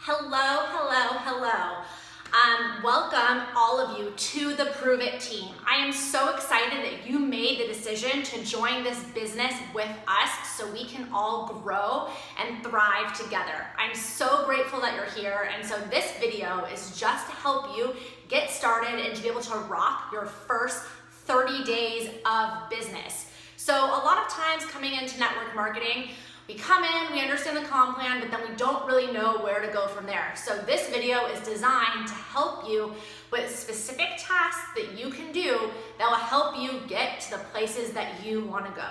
Hello, hello, hello. Welcome all of you to the Prove It team. I am so excited that you made the decision to join this business with us so we can all grow and thrive together. I'm so grateful that you're here, and so this video is just to help you get started and to be able to rock your first 30 days of business. So a lot of times coming into network marketing, we come in, we understand the comp plan, but then we don't really know where to go from there. So this video is designed to help you with specific tasks that you can do that will help you get to the places that you want to go.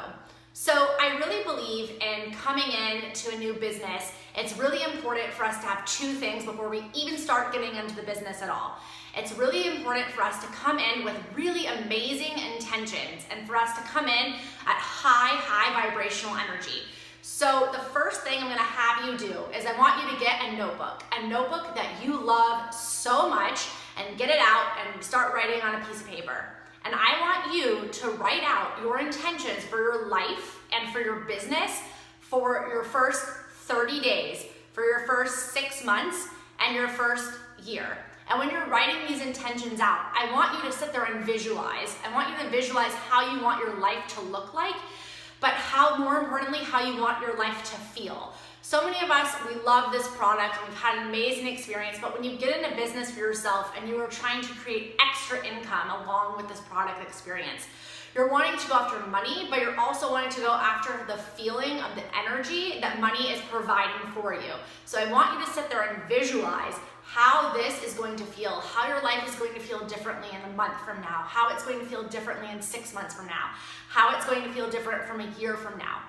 So I really believe in coming in to a new business. It's really important for us to have two things before we even start getting into the business at all. It's really important for us to come in with really amazing intentions and for us to come in at high vibrational energy. So the first thing I'm gonna have you do is I want you to get a notebook that you love so much, and get it out and start writing on a piece of paper. And I want you to write out your intentions for your life and for your business for your first 30 days, for your first 6 months, and your first year. And when you're writing these intentions out, I want you to sit there and visualize. I want you to visualize how you want your life to look like, but more importantly, how you want your life to feel. So many of us, we love this product and we've had an amazing experience, but when you get into business for yourself and you are trying to create extra income along with this product experience, you're wanting to go after money, but you're also wanting to go after the feeling of the energy that money is providing for you. So I want you to sit there and visualize how this is going to feel, how your life is going to feel differently in a month from now, how it's going to feel differently in 6 months from now, how it's going to feel different from a year from now.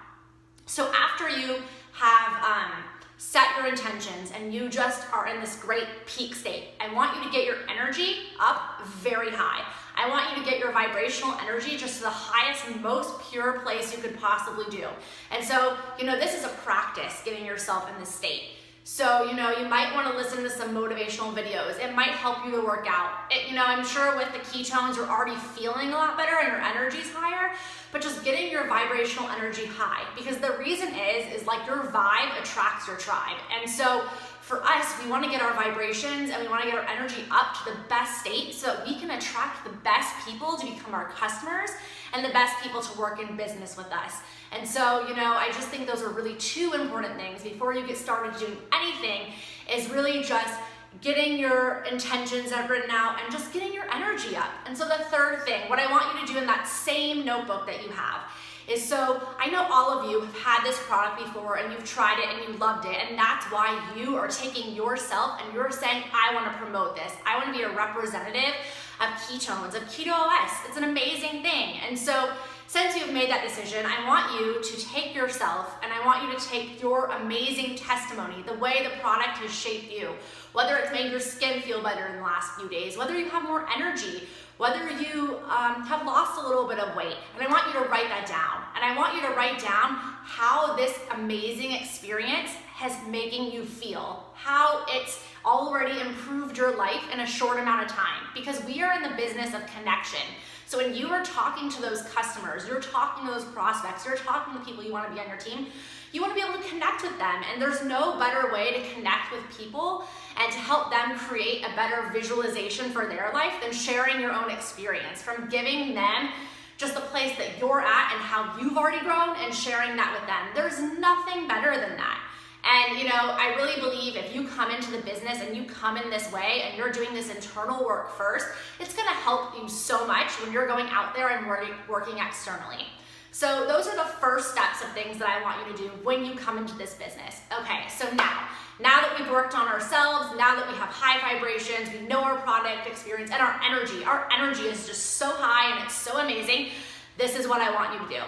So after you have set your intentions and you just are in this great peak state, I want you to get your energy up very high. I want you to get your vibrational energy just to the highest, most pure place you could possibly do. And so, this is a practice, getting yourself in this state. So, you might want to listen to some motivational videos. It might help you to work out. I'm sure with the ketones, you're already feeling a lot better and your energy's higher, but just getting your vibrational energy high. Because the reason is like your vibe attracts your tribe. And so for us, we want to get our vibrations and we want to get our energy up to the best state so that we can attract the best people to become our customers and the best people to work in business with us. And so, I just think those are really two important things before you get started doing anything, is really just getting your intentions written out and just getting your energy up. And so the third thing, what I want you to do in that same notebook that you have, is so I know all of you have had this product before and you've tried it and you loved it, and that's why you are taking yourself and you're saying, I want to promote this. I want to be a representative of ketones, of Keto OS. It's an amazing thing. And so since you've made that decision, I want you to take yourself and I want you to take your amazing testimony, the way the product has shaped you, whether it's made your skin feel better in the last few days, whether you have more energy, whether you have lost a little bit of weight, and I want you to write that down. And I want you to write down how this amazing experience has making you feel, how it's already improved your life in a short amount of time, because we are in the business of connection. So when you are talking to those customers, you're talking to those prospects, you're talking to people you want to be on your team, you want to be able to connect with them. And there's no better way to connect with people and to help them create a better visualization for their life than sharing your own experience, from giving them just the place that you're at and how you've already grown and sharing that with them. There's nothing better than that. And I really believe if you come into the business and you come in this way and you're doing this internal work first, it's gonna help you so much when you're going out there and working externally. So those are the first steps of things that I want you to do when you come into this business. Okay, so now that we've worked on ourselves, now that we have high vibrations, we know our product experience and our energy is just so high and it's so amazing, this is what I want you to do.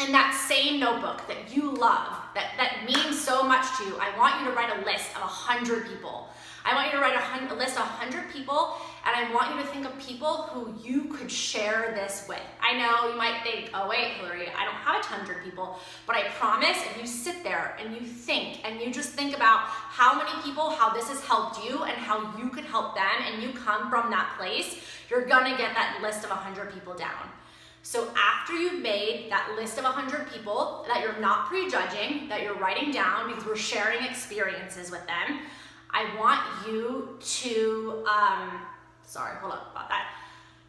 And that same notebook that you love, that means so much to you, I want you to write a list of 100 people. I want you to write a list of 100 people, and I want you to think of people who you could share this with. I know you might think, oh wait, Hillary, I don't have 100 people, but I promise if you sit there and you think, and you just think about how many people, how this has helped you, and how you could help them, and you come from that place, you're gonna get that list of 100 people down. So after you've made that list of 100 people that you're not prejudging, that you're writing down because we're sharing experiences with them, I want you to, sorry, hold up about that.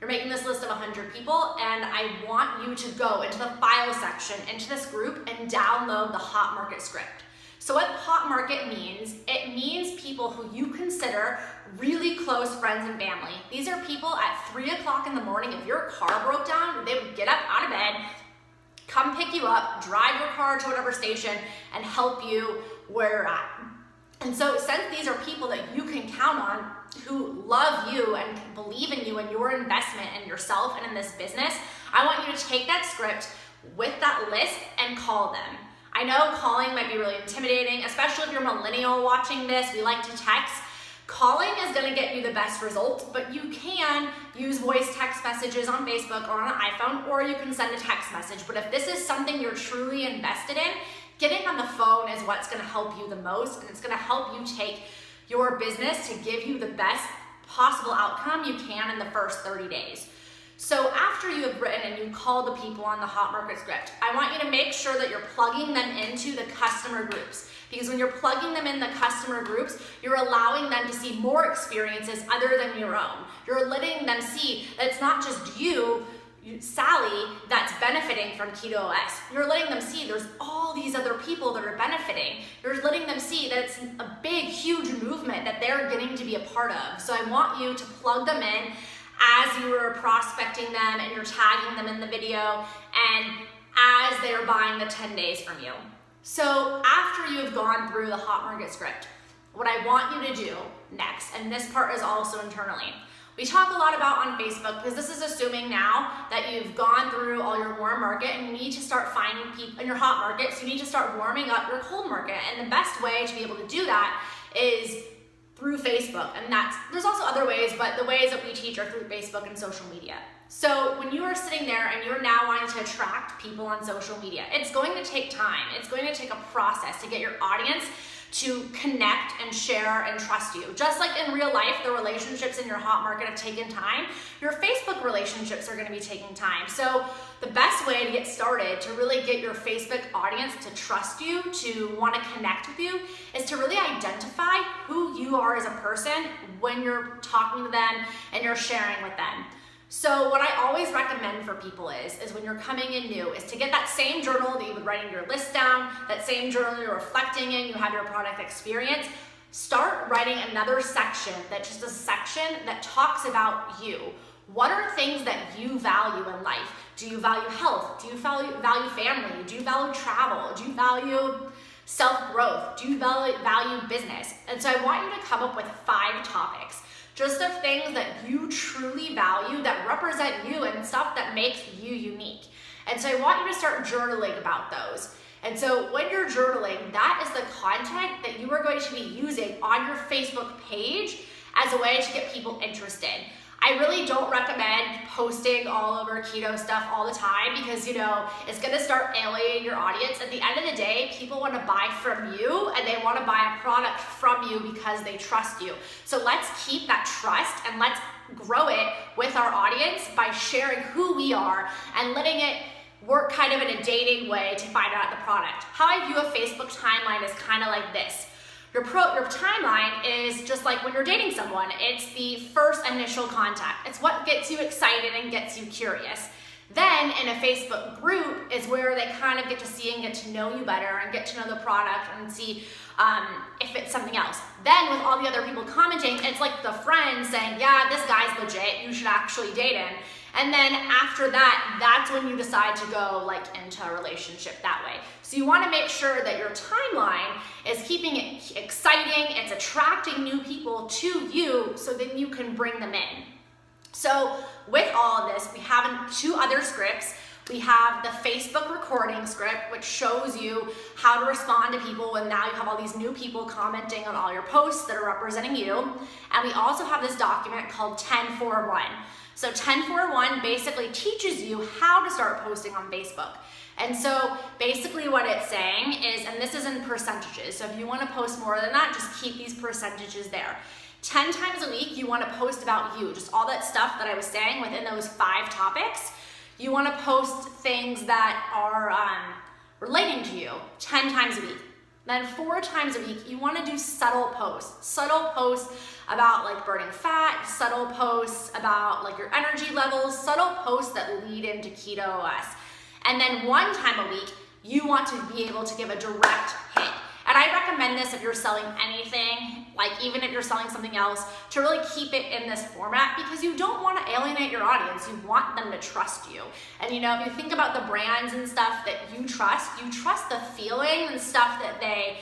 You're making this list of 100 people, and I want you to go into the file section, into this group, and download the Hot Market script. So what Hot Market means, it means people who you consider really close friends and family. These are people at 3 o'clock in the morning, if your car broke down, they would get up out of bed, come pick you up, drive your car to whatever station, and help you where you're at. And so since these are people that you can count on, who love you and believe in you and your investment in yourself and in this business, I want you to take that script with that list and call them. I know calling might be really intimidating, especially if you're a millennial watching this. We like to text. Calling is going to get you the best results, but you can use voice text messages on Facebook or on an iPhone, or you can send a text message. But if this is something you're truly invested in, getting on the phone is what's going to help you the most, and it's going to help you take your business to give you the best possible outcome you can in the first 30 days. So after you have written and you call the people on the Hot Market script, I want you to make sure that you're plugging them into the customer groups. Because when you're plugging them in the customer groups, you're allowing them to see more experiences other than your own. You're letting them see that it's not just you, Sally, that's benefiting from KetoOS. You're letting them see there's all these other people that are benefiting. You're letting them see that it's a big, huge movement that they're getting to be a part of. So I want you to plug them in as you are prospecting them and you're tagging them in the video and as they're buying the 10 days from you. So after you've gone through the Hot Market script, what I want you to do next, and this part is also internally, we talk a lot about on Facebook, because this is assuming now that you've gone through all your warm market and you need to start finding people in your hot market, so you need to start warming up your cold market. And the best way to be able to do that is through Facebook. And there's also other ways, but the ways that we teach are through Facebook and social media. So when you are sitting there and you're now wanting to attract people on social media, it's going to take time. It's going to take a process to get your audience to connect and share and trust you. Just like in real life, the relationships in your hot market have taken time, your Facebook relationships are gonna be taking time. So the best way to get started, to really get your Facebook audience to trust you, to wanna connect with you, is to really identify who you are as a person when you're talking to them and you're sharing with them. So what I always recommend for people is when you're coming in new, is to get that same journal that you would writing your list down, that same journal you're reflecting in, you have your product experience, start writing another section, that's just a section that talks about you. What are things that you value in life? Do you value health? Do you value family? Do you value travel? Do you value self-growth? Do you value business? And so I want you to come up with 5 topics. Just of things that you truly value, that represent you and stuff that makes you unique. And so I want you to start journaling about those. And so when you're journaling, that is the content that you are going to be using on your Facebook page as a way to get people interested. I really don't recommend posting all over keto stuff all the time because, it's going to start alienating your audience. At the end of the day, people want to buy from you and they want to buy a product from you because they trust you. So let's keep that trust and let's grow it with our audience by sharing who we are and letting it work kind of in a dating way to find out the product. How I view a Facebook timeline is kind of like this. Your timeline is just like when you're dating someone. It's the first initial contact. It's what gets you excited and gets you curious. Then in a Facebook group is where they kind of get to see and get to know you better and get to know the product and see if it's something else. Then with all the other people commenting, it's like the friends saying, yeah, this guy's legit, you should actually date him. And then after that, that's when you decide to go into a relationship that way. So you want to make sure that your timeline is keeping it exciting, it's attracting new people to you so then you can bring them in. So with all of this, we have 2 other scripts. We have the Facebook recording script, which shows you how to respond to people when now you have all these new people commenting on all your posts that are representing you. And we also have this document called 10-4-1. So 10-4-1 basically teaches you how to start posting on Facebook. And so basically what it's saying is, and this is in percentages, so if you want to post more than that, just keep these percentages there. 10 times a week, you want to post about you, just all that stuff that I was saying within those 5 topics. You want to post things that are relating to you 10 times a week. Then 4 times a week, you wanna do subtle posts about like burning fat, subtle posts about like your energy levels, subtle posts that lead into Keto OS. And then 1 time a week, you want to be able to give a direct hit. And I recommend this if you're selling anything, like even if you're selling something else, to really keep it in this format, because you don't want to alienate your audience. You want them to trust you. And if you think about the brands and stuff that you trust the feeling and stuff that they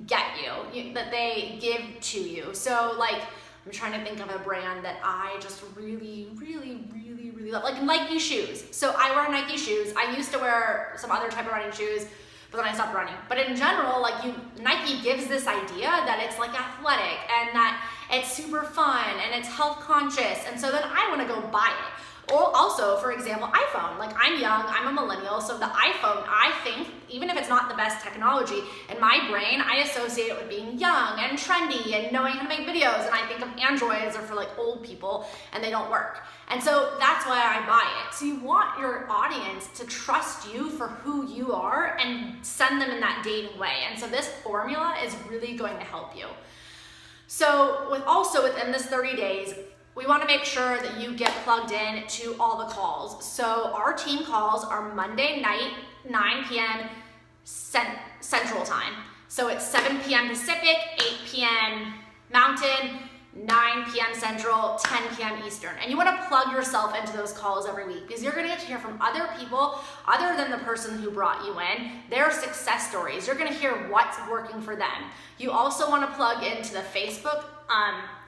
get you, that they give to you. So like, I'm trying to think of a brand that I just really love, like Nike shoes. So I wear Nike shoes. I used to wear some other type of running shoes, but then I stopped running. But in general, like Nike gives this idea that it's like athletic and that it's super fun and it's health conscious. And so then I want to go buy it. Or also, for example, iPhone. Like I'm young, I'm a millennial, so the iPhone, I think, even if it's not the best technology, in my brain, I associate it with being young and trendy and knowing how to make videos. And I think of Androids are for like old people and they don't work. And so that's why I buy it. So you want your audience to trust you for who you are and send them in that dating way. And so this formula is really going to help you. So within this 30 days, we want to make sure that you get plugged in to all the calls. So our team calls are Monday night, 9 p.m. Central Time. So it's 7 p.m. Pacific, 8 p.m. Mountain, 9 p.m. Central, 10 p.m. Eastern. And you want to plug yourself into those calls every week, because you're going to get to hear from other people other than the person who brought you in, their success stories. You're going to hear what's working for them. You also want to plug into the Facebook,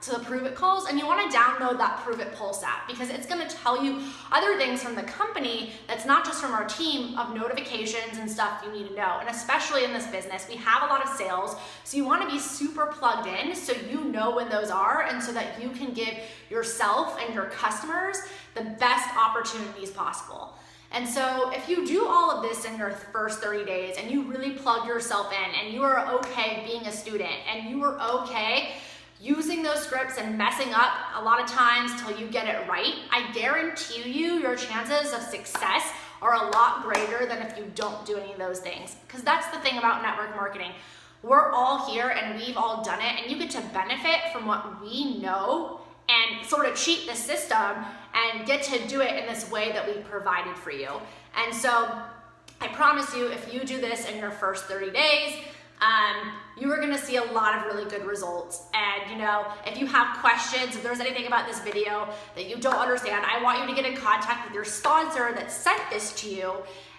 to the Prove It calls, and you want to download that Prove It Pulse app, because it's going to tell you other things from the company that's not just from our team, of notifications and stuff you need to know. And especially in this business, we have a lot of sales, so you want to be super plugged in so you know when those are, and so that you can give yourself and your customers the best opportunities possible. And so if you do all of this in your first 30 days and you really plug yourself in, and you are okay being a student, and you are okay using those scripts and messing up a lot of times till you get it right, I guarantee you your chances of success are a lot greater than if you don't do any of those things. Because that's the thing about network marketing. We're all here and we've all done it, and you get to benefit from what we know and sort of cheat the system and get to do it in this way that we provided for you. And so I promise you, if you do this in your first 30 days, you are gonna see a lot of really good results. And if you have questions, if there's anything about this video that you don't understand, I want you to get in contact with your sponsor that sent this to you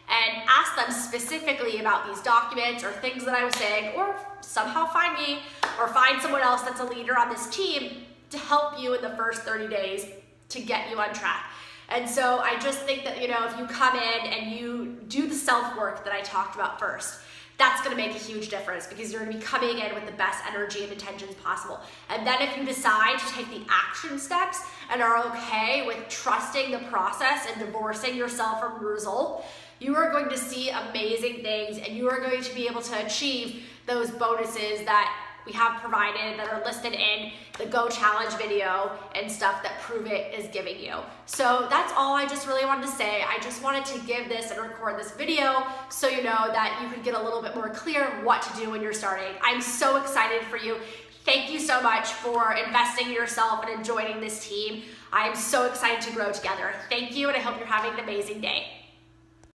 and ask them specifically about these documents or things that I was saying, or somehow find me or find someone else that's a leader on this team to help you in the first 30 days to get you on track. And so I just think that, if you come in and you do the self-work that I talked about first, that's gonna make a huge difference, because you're gonna be coming in with the best energy and intentions possible. And then if you decide to take the action steps and are okay with trusting the process and divorcing yourself from the result, you are going to see amazing things, and you are going to be able to achieve those bonuses that we have provided, that are listed in the Go Challenge video and stuff that Prove It is giving you. So that's all I just really wanted to say. I just wanted to give this and record this video so you know that you can get a little bit more clear what to do when you're starting. I'm so excited for you. Thank you so much for investing in yourself and joining this team. I'm so excited to grow together. Thank you, and I hope you're having an amazing day.